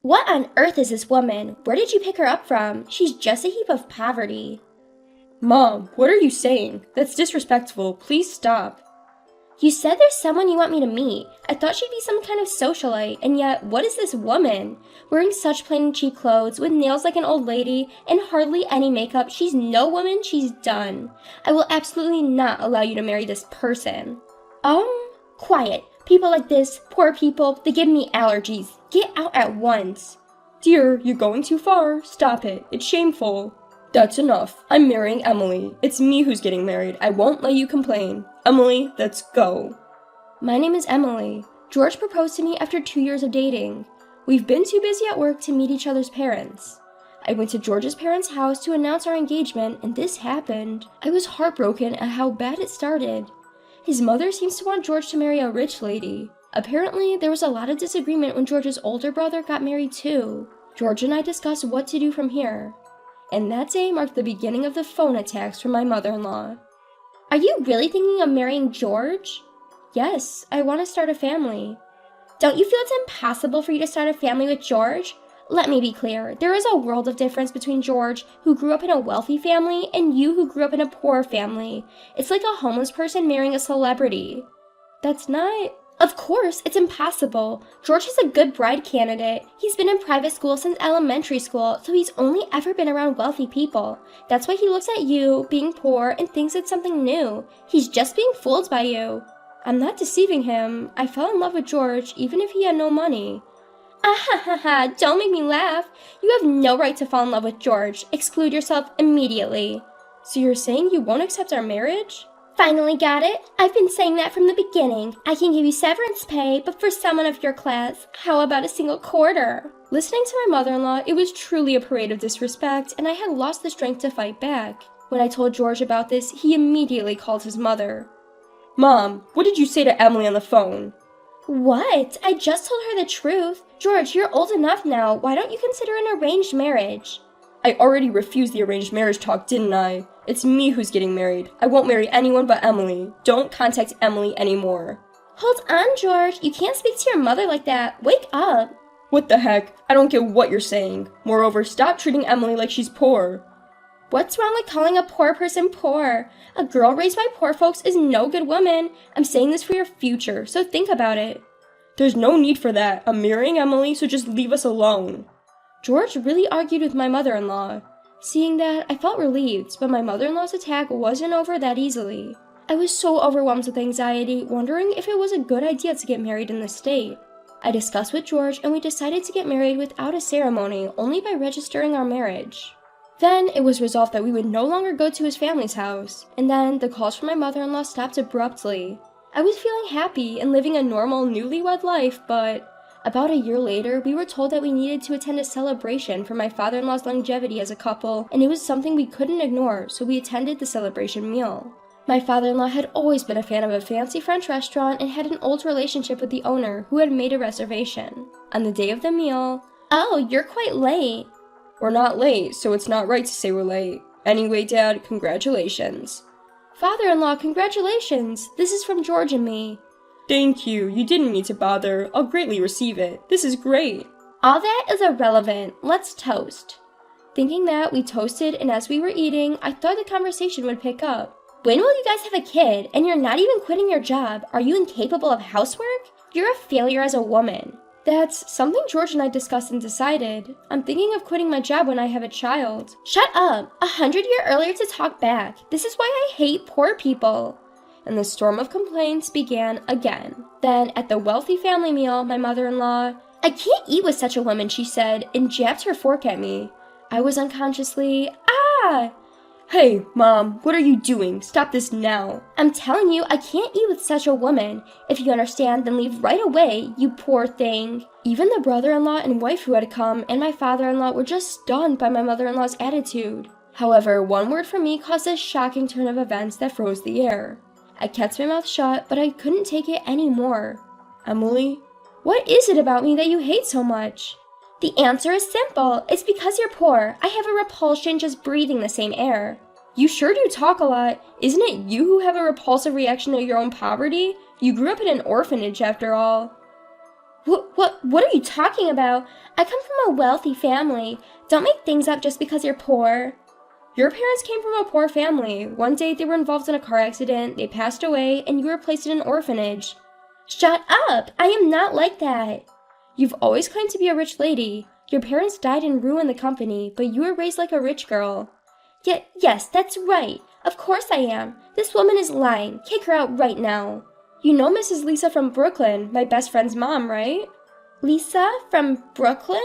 What on earth is this woman? Where did you pick her up from? She's just a heap of poverty. Mom, what are you saying? That's disrespectful. Please stop. You said there's someone you want me to meet. I thought she'd be some kind of socialite, and yet, what is this woman? Wearing such plain and cheap clothes, with nails like an old lady, and hardly any makeup, she's no woman, she's done. I will absolutely not allow you to marry this person. Quiet. People like this, poor people, they give me allergies. Get out at once. Dear, you're going too far. Stop it. It's shameful. That's enough. I'm marrying Emily. It's me who's getting married. I won't let you complain. Emily, let's go. My name is Emily. George proposed to me after 2 years of dating. We've been too busy at work to meet each other's parents. I went to George's parents' house to announce our engagement, and this happened. I was heartbroken at how bad it started. His mother seems to want George to marry a rich lady. Apparently, there was a lot of disagreement when George's older brother got married too. George and I discussed what to do from here. And that day marked the beginning of the phone attacks from my mother-in-law. Are you really thinking of marrying George? Yes, I want to start a family. Don't you feel it's impossible for you to start a family with George? Let me be clear, there is a world of difference between George, who grew up in a wealthy family, and you who grew up in a poor family. It's like a homeless person marrying a celebrity. That's not... Of course, it's impossible. George is a good bride candidate. He's been in private school since elementary school, so he's only ever been around wealthy people. That's why he looks at you, being poor, and thinks it's something new. He's just being fooled by you. I'm not deceiving him. I fell in love with George, even if he had no money. Ah, don't make me laugh. You have no right to fall in love with George. Exclude yourself immediately. So you're saying you won't accept our marriage? Finally got it? I've been saying that from the beginning. I can give you severance pay, but for someone of your class, how about a single quarter? Listening to my mother-in-law, it was truly a parade of disrespect, and I had lost the strength to fight back. When I told George about this, he immediately called his mother. Mom, what did you say to Emily on the phone? What? I just told her the truth. George, you're old enough now. Why don't you consider an arranged marriage? I already refused the arranged marriage talk, didn't I? It's me who's getting married. I won't marry anyone but Emily. Don't contact Emily anymore. Hold on, George. You can't speak to your mother like that. Wake up. What the heck? I don't get what you're saying. Moreover, stop treating Emily like she's poor. What's wrong with calling a poor person poor? A girl raised by poor folks is no good woman. I'm saying this for your future, so think about it. There's no need for that. I'm marrying Emily, so just leave us alone. George really argued with my mother-in-law. Seeing that, I felt relieved, but my mother-in-law's attack wasn't over that easily. I was so overwhelmed with anxiety, wondering if it was a good idea to get married in this state. I discussed with George, and we decided to get married without a ceremony, only by registering our marriage. Then, it was resolved that we would no longer go to his family's house, and then the calls from my mother-in-law stopped abruptly. I was feeling happy and living a normal, newlywed life, but about a year later, we were told that we needed to attend a celebration for my father-in-law's longevity as a couple, and it was something we couldn't ignore, so we attended the celebration meal. My father-in-law had always been a fan of a fancy French restaurant and had an old relationship with the owner, who had made a reservation. On the day of the meal, "Oh, you're quite late." We're not late, so it's not right to say we're late. Anyway, Dad, congratulations. Father-in-law, congratulations. This is from George and me. Thank you. You didn't need to bother. I'll greatly receive it. This is great. All that is irrelevant. Let's toast. Thinking that, we toasted, and as we were eating, I thought the conversation would pick up. When will you guys have a kid? And you're not even quitting your job. Are you incapable of housework? You're a failure as a woman. That's something George and I discussed and decided. I'm thinking of quitting my job when I have a child. Shut up! 100 years earlier to talk back. This is why I hate poor people. And the storm of complaints began again. Then, at the wealthy family meal, my mother-in-law, "I can't eat with such a woman," she said, and jabbed her fork at me. I was unconsciously, "Ah!" "Hey, Mom, what are you doing? Stop this now." "I'm telling you, I can't eat with such a woman. If you understand, then leave right away, you poor thing." Even the brother-in-law and wife who had come and my father-in-law were just stunned by my mother-in-law's attitude. However, one word from me caused a shocking turn of events that froze the air. I kept my mouth shut, but I couldn't take it anymore. "Emily, what is it about me that you hate so much?" The answer is simple. It's because you're poor. I have a repulsion just breathing the same air. You sure do talk a lot. Isn't it you who have a repulsive reaction to your own poverty? You grew up in an orphanage after all. What are you talking about? I come from a wealthy family. Don't make things up just because you're poor. Your parents came from a poor family. One day they were involved in a car accident, they passed away, and you were placed in an orphanage. Shut up! I am not like that. You've always claimed to be a rich lady. Your parents died and ruined the company, but you were raised like a rich girl. Yes, that's right. Of course I am. This woman is lying. Kick her out right now. You know Mrs. Lisa from Brooklyn, my best friend's mom, right? Lisa from Brooklyn?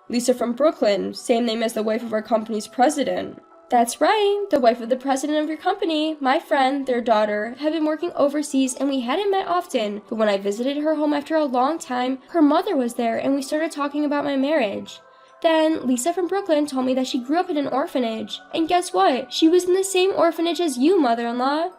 Lisa from Brooklyn, same name as the wife of our company's president. That's right, the wife of the president of your company, my friend, their daughter, have been working overseas and we hadn't met often, but when I visited her home after a long time, her mother was there and we started talking about my marriage. Then, Lisa from Brooklyn told me that she grew up in an orphanage, and guess what? She was in the same orphanage as you, mother-in-law.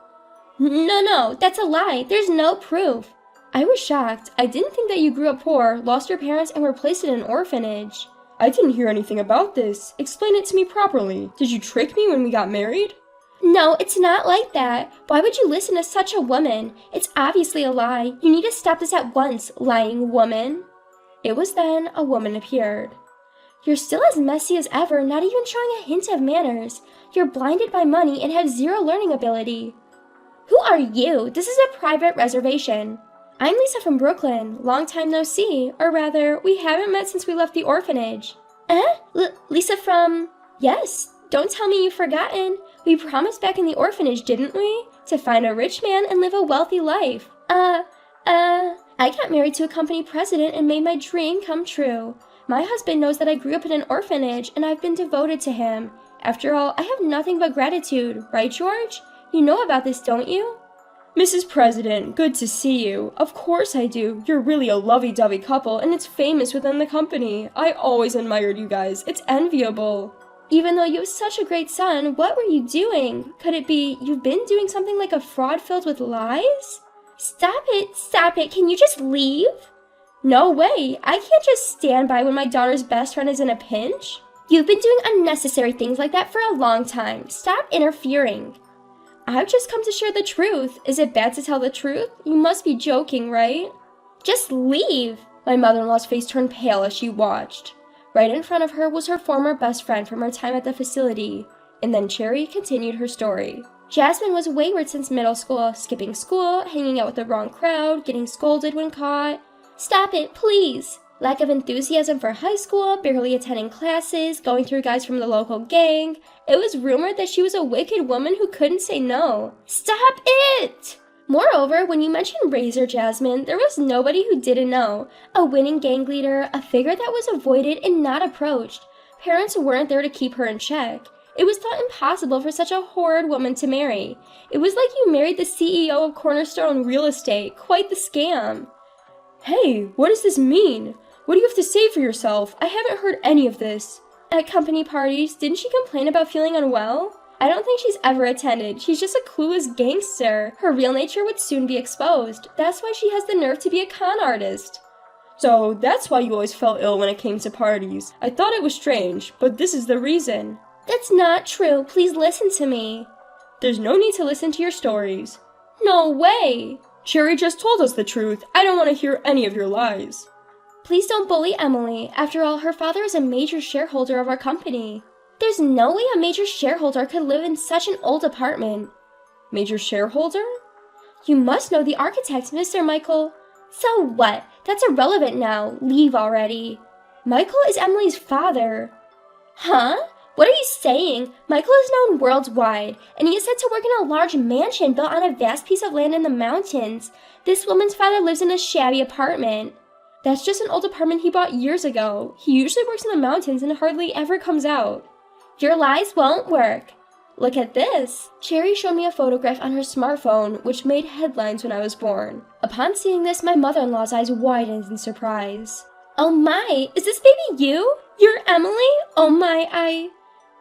No, that's a lie. There's no proof. I was shocked. I didn't think that you grew up poor, lost your parents, and were placed in an orphanage. I didn't hear anything about this. Explain it to me properly. Did you trick me when we got married? No, it's not like that. Why would you listen to such a woman? It's obviously a lie. You need to stop this at once, lying woman. It was then a woman appeared. You're still as messy as ever, not even showing a hint of manners. You're blinded by money and have zero learning ability. Who are you? This is a private reservation. I'm Lisa from Brooklyn. Long time no see. Or rather, we haven't met since we left the orphanage. Lisa from... Yes. Don't tell me you've forgotten. We promised back in the orphanage, didn't we? To find a rich man and live a wealthy life. I got married to a company president and made my dream come true. My husband knows that I grew up in an orphanage and I've been devoted to him. After all, I have nothing but gratitude. Right, George? You know about this, don't you? Mrs. President, good to see you. Of course I do. You're really a lovey-dovey couple, and it's famous within the company. I always admired you guys. It's enviable. Even though you have such a great son, what were you doing? Could it be you've been doing something like a fraud filled with lies? Stop it. Can you just leave? No way. I can't just stand by when my daughter's best friend is in a pinch. You've been doing unnecessary things like that for a long time. Stop interfering. I've just come to share the truth. Is it bad to tell the truth? You must be joking, right? Just leave. My mother-in-law's face turned pale as she watched. Right in front of her was her former best friend from her time at the facility. And then Cherry continued her story. Jasmine was wayward since middle school, skipping school, hanging out with the wrong crowd, getting scolded when caught. Stop it, please. Lack of enthusiasm for high school, barely attending classes, going through guys from the local gang. It was rumored that she was a wicked woman who couldn't say no. Stop it! Moreover, when you mentioned Razor Jasmine, there was nobody who didn't know. A winning gang leader, a figure that was avoided and not approached. Parents weren't there to keep her in check. It was thought impossible for such a horrid woman to marry. It was like you married the CEO of Cornerstone Real Estate. Quite the scam. Hey, what does this mean? What do you have to say for yourself? I haven't heard any of this. At company parties, didn't she complain about feeling unwell? I don't think she's ever attended. She's just a clueless gangster. Her real nature would soon be exposed. That's why she has the nerve to be a con artist. So that's why you always felt ill when it came to parties. I thought it was strange, but this is the reason. That's not true. Please listen to me. There's no need to listen to your stories. No way! Cherry just told us the truth. I don't want to hear any of your lies. Please don't bully Emily. After all, her father is a major shareholder of our company. There's no way a major shareholder could live in such an old apartment. Major shareholder? You must know the architect, Mr. Michael. So what? That's irrelevant now. Leave already. Michael is Emily's father. Huh? What are you saying? Michael is known worldwide, and he is said to work in a large mansion built on a vast piece of land in the mountains. This woman's father lives in a shabby apartment. That's just an old apartment he bought years ago. He usually works in the mountains and hardly ever comes out. Your lies won't work. Look at this. Cherry showed me a photograph on her smartphone, which made headlines when I was born. Upon seeing this, my mother-in-law's eyes widened in surprise. Oh my, is this baby you? You're Emily? Oh my,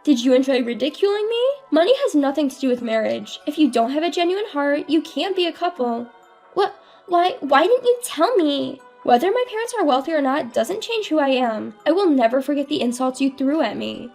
Did you enjoy ridiculing me? Money has nothing to do with marriage. If you don't have a genuine heart, you can't be a couple. What? Why didn't you tell me? Whether my parents are wealthy or not doesn't change who I am. I will never forget the insults you threw at me.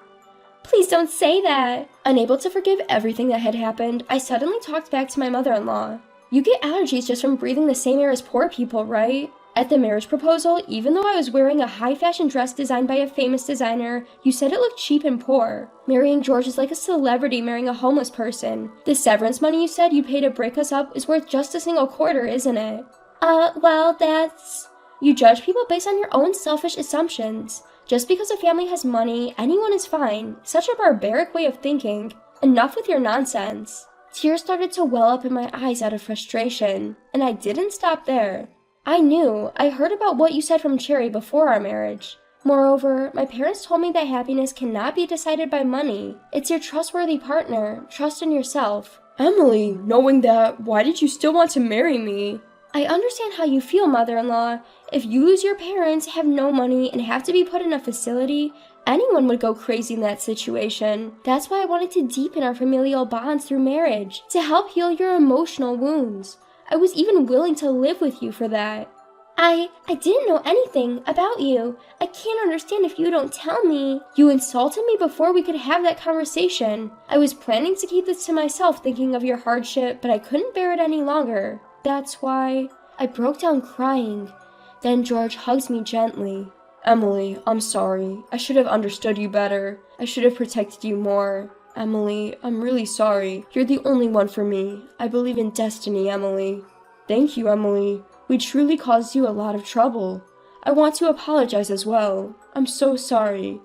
Please don't say that. Unable to forgive everything that had happened, I suddenly talked back to my mother-in-law. You get allergies just from breathing the same air as poor people, right? At the marriage proposal, even though I was wearing a high-fashion dress designed by a famous designer, you said it looked cheap and poor. Marrying George is like a celebrity marrying a homeless person. The severance money you said you paid to break us up is worth just a single quarter, isn't it? Well, that's... You judge people based on your own selfish assumptions. Just because a family has money, anyone is fine. Such a barbaric way of thinking. Enough with your nonsense. Tears started to well up in my eyes out of frustration, and I didn't stop there. I heard about what you said from Cherry before our marriage. Moreover, my parents told me that happiness cannot be decided by money. It's your trustworthy partner. Trust in yourself. Emily, knowing that, why did you still want to marry me? I understand how you feel, mother-in-law. If you lose your parents, have no money, and have to be put in a facility, anyone would go crazy in that situation. That's why I wanted to deepen our familial bonds through marriage, to help heal your emotional wounds. I was even willing to live with you for that. I didn't know anything about you. I can't understand if you don't tell me. You insulted me before we could have that conversation. I was planning to keep this to myself thinking of your hardship, but I couldn't bear it any longer. That's why I broke down crying. Then George hugs me gently. Emily, I'm sorry. I should have understood you better. I should have protected you more. Emily, I'm really sorry. You're the only one for me. I believe in destiny, Emily. Thank you, Emily. We truly caused you a lot of trouble. I want to apologize as well. I'm so sorry.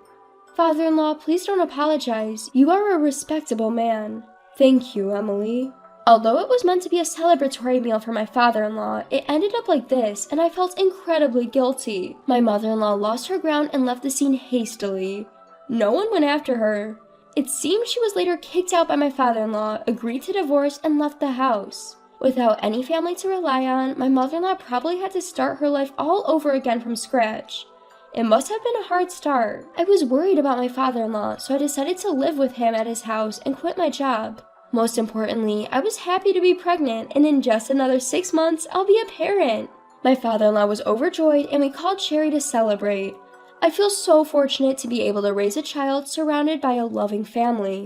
Father-in-law, please don't apologize. You are a respectable man. Thank you, Emily. Although it was meant to be a celebratory meal for my father-in-law, it ended up like this, and I felt incredibly guilty. My mother-in-law lost her ground and left the scene hastily. No one went after her. It seemed she was later kicked out by my father-in-law, agreed to divorce, and left the house. Without any family to rely on, my mother-in-law probably had to start her life all over again from scratch. It must have been a hard start. I was worried about my father-in-law, so I decided to live with him at his house and quit my job. Most importantly, I was happy to be pregnant, and in just another 6 months, I'll be a parent. My father-in-law was overjoyed, and we called Cherry to celebrate. I feel so fortunate to be able to raise a child surrounded by a loving family.